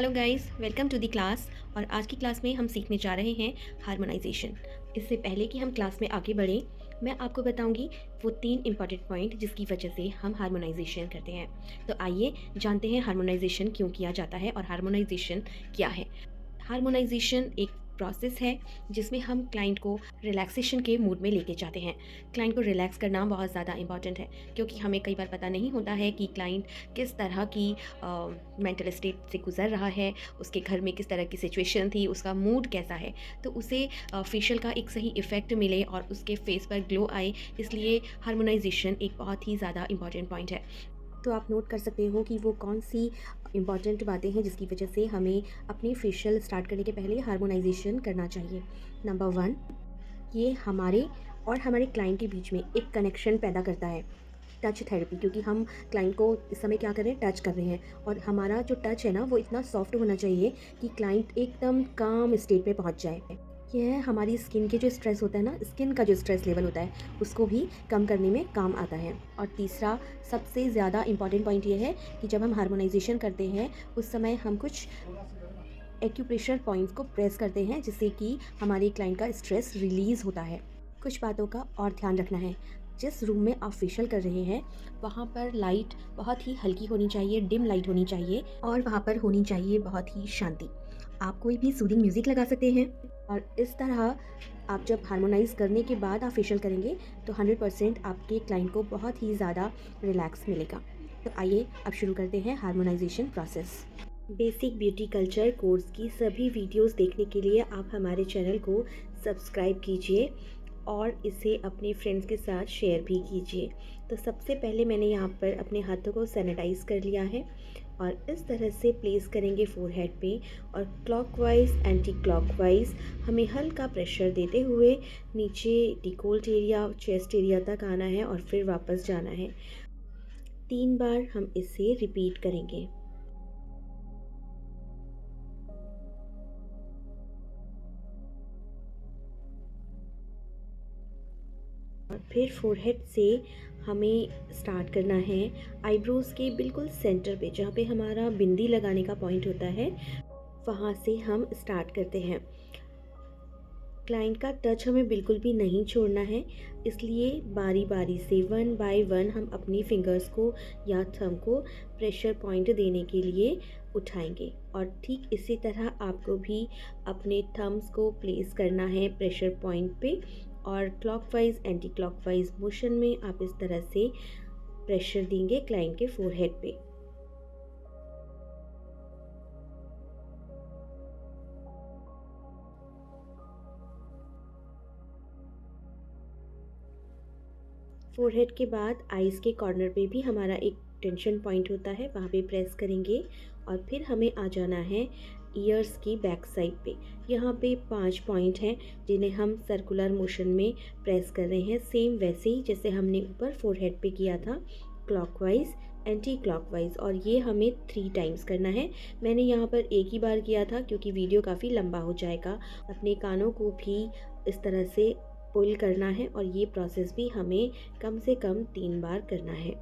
Hello guys, welcome to the class. और आज की क्लास में हम सीखने जा रहे हैं हार्मोनाइजेशन। इससे पहले कि हम क्लास में आगे बढ़ें, मैं आपको बताऊंगी वो 3 इम्पॉर्टेंट पॉइंट जिसकी वजह से हम हार्मोनाइजेशन करते हैं। तो आइए जानते हैं हार्मोनाइजेशन क्यों किया जाता है और हार्मोनाइजेशन क्या है। हार्मोनाइजेशन एक प्रोसेस है जिसमें हम क्लाइंट को रिलैक्सेशन के मूड में लेके जाते हैं। क्लाइंट को रिलैक्स करना बहुत ज़्यादा इंपॉर्टेंट है, क्योंकि हमें कई बार पता नहीं होता है कि क्लाइंट किस तरह की मेंटल स्टेट से गुज़र रहा है, उसके घर में किस तरह की सिचुएशन थी, उसका मूड कैसा है। तो उसे फेशियल का एक सही इफ़ेक्ट मिले और उसके फेस पर ग्लो आए, इसलिए हार्मोनाइजेशन एक बहुत ही ज़्यादा इंपॉर्टेंट पॉइंट है। तो आप नोट कर सकते हो कि वो कौन सी इम्पॉर्टेंट बातें हैं जिसकी वजह से हमें अपनी फेशियल स्टार्ट करने के पहले हार्मोनाइजेशन करना चाहिए। नंबर 1, ये हमारे और हमारे क्लाइंट के बीच में एक कनेक्शन पैदा करता है। टच थेरेपी, क्योंकि हम क्लाइंट को इस समय क्या कर रहे हैं, टच कर रहे हैं, और हमारा जो टच है ना वो इतना सॉफ्ट होना चाहिए कि क्लाइंट एकदम काम स्टेट पे पहुंच जाए। यह हमारी स्किन के जो स्ट्रेस होता है ना, स्किन का जो स्ट्रेस लेवल होता है उसको भी कम करने में काम आता है। और तीसरा सबसे ज़्यादा इम्पॉर्टेंट पॉइंट ये है कि जब हम हार्मोनाइजेशन करते हैं उस समय हम कुछ एक्यूप्रेशर पॉइंट्स को प्रेस करते हैं, जिससे कि हमारे क्लाइंट का स्ट्रेस रिलीज़ होता है। कुछ बातों का और ध्यान रखना है। जिस रूम में आप फेशियल कर रहे हैं वहाँ पर लाइट बहुत ही हल्की होनी चाहिए, डिम लाइट होनी चाहिए, और वहाँ पर होनी चाहिए बहुत ही शांति। आप कोई भी सूदिंग म्यूज़िक लगा सकते हैं। और इस तरह आप जब हार्मोनाइज़ करने के बाद आप फेशियल करेंगे तो 100% आपके क्लाइंट को बहुत ही ज़्यादा रिलैक्स मिलेगा। तो आइए अब शुरू करते हैं harmonisation process. Basic beauty culture course की सभी वीडियोस देखने के लिए आप हमारे चैनल को सब्सक्राइब कीजिए और इसे अपने फ्रेंड्स के साथ शेयर भी कीजिए। तो सबसे पहले मैंने यहाँ पर अपने हाथों को सैनिटाइज़ कर लिया है और इस तरह से प्लेस करेंगे फोरहेड पे, और क्लॉकवाइज एंटी क्लॉकवाइज हमें हल्का प्रेशर देते हुए नीचे डिकोल्ट एरिया, चेस्ट एरिया तक आना है और फिर वापस जाना है। 3 बार हम इसे रिपीट करेंगे। और फिर फोरहेड से हमें स्टार्ट करना है आईब्रोज़ के बिल्कुल सेंटर पे, जहाँ पे हमारा बिंदी लगाने का पॉइंट होता है, वहाँ से हम स्टार्ट करते हैं। क्लाइंट का टच हमें बिल्कुल भी नहीं छोड़ना है, इसलिए बारी बारी से 1 बाय 1 हम अपनी फिंगर्स को या थंब को प्रेशर पॉइंट देने के लिए उठाएंगे। और ठीक इसी तरह आपको भी अपने थंब्स को प्लेस करना है प्रेशर पॉइंट पे, और क्लॉकवाइज एंटी क्लॉकवाइज मोशन में आप इस तरह से प्रेशर देंगे क्लाइंट के फोरहेड पे। फोरहेड के बाद आईज़ के कॉर्नर पे भी हमारा एक टेंशन पॉइंट होता है, वहाँ पे प्रेस करेंगे। और फिर हमें आ जाना है ईयर्स की बैक साइड पे। यहाँ पे 5 पॉइंट हैं जिन्हें हम सर्कुलर मोशन में प्रेस कर रहे हैं, सेम वैसे ही जैसे हमने ऊपर फोरहेड पे किया था, क्लॉकवाइज एंटी क्लॉकवाइज। और ये हमें 3 टाइम्स करना है। मैंने यहाँ पर एक ही बार किया था क्योंकि वीडियो काफ़ी लंबा हो जाएगा। अपने कानों को भी इस तरह से पुल करना है और ये प्रोसेस भी हमें कम से कम 3 बार करना है।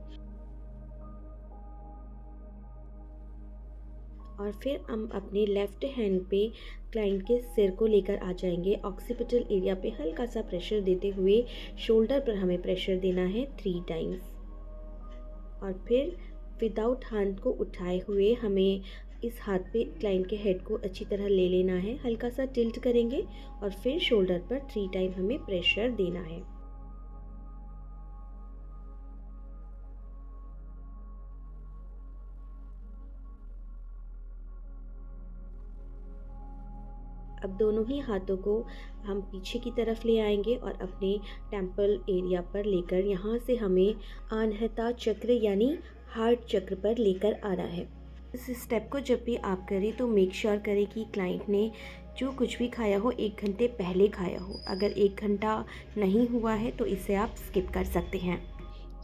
और फिर हम अपने लेफ़्ट हैंड पे क्लाइंट के सिर को लेकर आ जाएंगे। ऑक्सीपिटल एरिया पे हल्का सा प्रेशर देते हुए शोल्डर पर हमें प्रेशर देना है 3 टाइम्स। और फिर विदाउट हैंड को उठाए हुए हमें इस हाथ पे क्लाइंट के हेड को अच्छी तरह ले लेना है, हल्का सा टिल्ट करेंगे और फिर शोल्डर पर 3 टाइम हमें प्रेशर देना है। अब दोनों ही हाथों को हम पीछे की तरफ ले आएंगे और अपने टेम्पल एरिया पर लेकर यहाँ से हमें आन्हता चक्र यानी हार्ट चक्र पर लेकर आना है। इस स्टेप को जब भी आप करें तो मेक श्योर करें कि क्लाइंट ने जो कुछ भी खाया हो 1 घंटे पहले खाया हो। अगर 1 घंटा नहीं हुआ है तो इसे आप स्किप कर सकते हैं।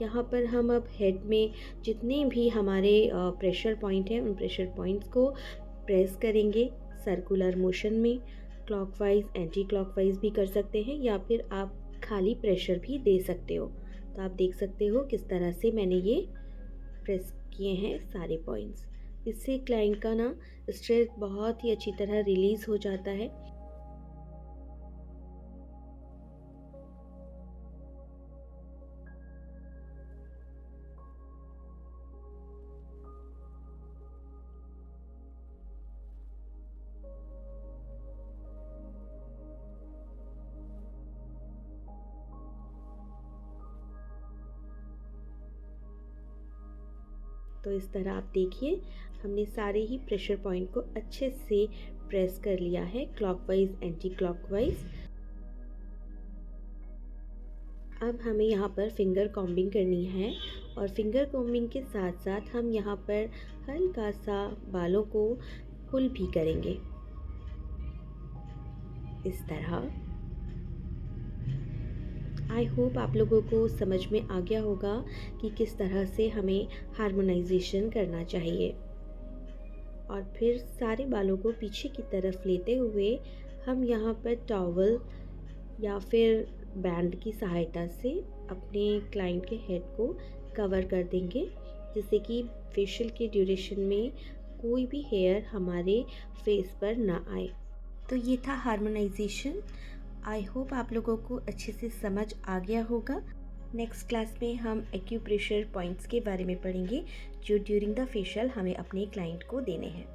यहाँ पर हम अब हेड में जितने भी हमारे प्रेशर पॉइंट हैं उन प्रेशर पॉइंट्स को प्रेस करेंगे सर्कुलर मोशन में। क्लॉकवाइज एंटी क्लॉकवाइज भी कर सकते हैं या फिर आप खाली प्रेशर भी दे सकते हो। तो आप देख सकते हो किस तरह से मैंने ये प्रेस किए हैं सारे पॉइंट्स। इससे क्लाइंट का ना स्ट्रेस बहुत ही अच्छी तरह रिलीज़ हो जाता है। तो इस तरह आप देखिए, हमने सारे ही प्रेशर पॉइंट को अच्छे से प्रेस कर लिया है क्लॉकवाइज एंटी क्लॉकवाइज। अब हमें यहाँ पर फिंगर कॉम्बिंग करनी है और फिंगर कॉम्बिंग के साथ साथ हम यहाँ पर हल्का सा बालों को पुल भी करेंगे इस तरह। आई होप आप लोगों को समझ में आ गया होगा कि किस तरह से हमें हार्मोनाइजेशन करना चाहिए। और फिर सारे बालों को पीछे की तरफ लेते हुए हम यहाँ पर टॉवल या फिर बैंड की सहायता से अपने क्लाइंट के हेड को कवर कर देंगे, जिससे कि फेशियल के ड्यूरेशन में कोई भी हेयर हमारे फेस पर ना आए। तो ये था हार्मोनाइजेशन। आई होप आप लोगों को अच्छे से समझ आ गया होगा। नेक्स्ट क्लास में हम एक्यूप्रेशर पॉइंट्स के बारे में पढ़ेंगे जो ड्यूरिंग द फेशियल हमें अपने क्लाइंट को देने हैं।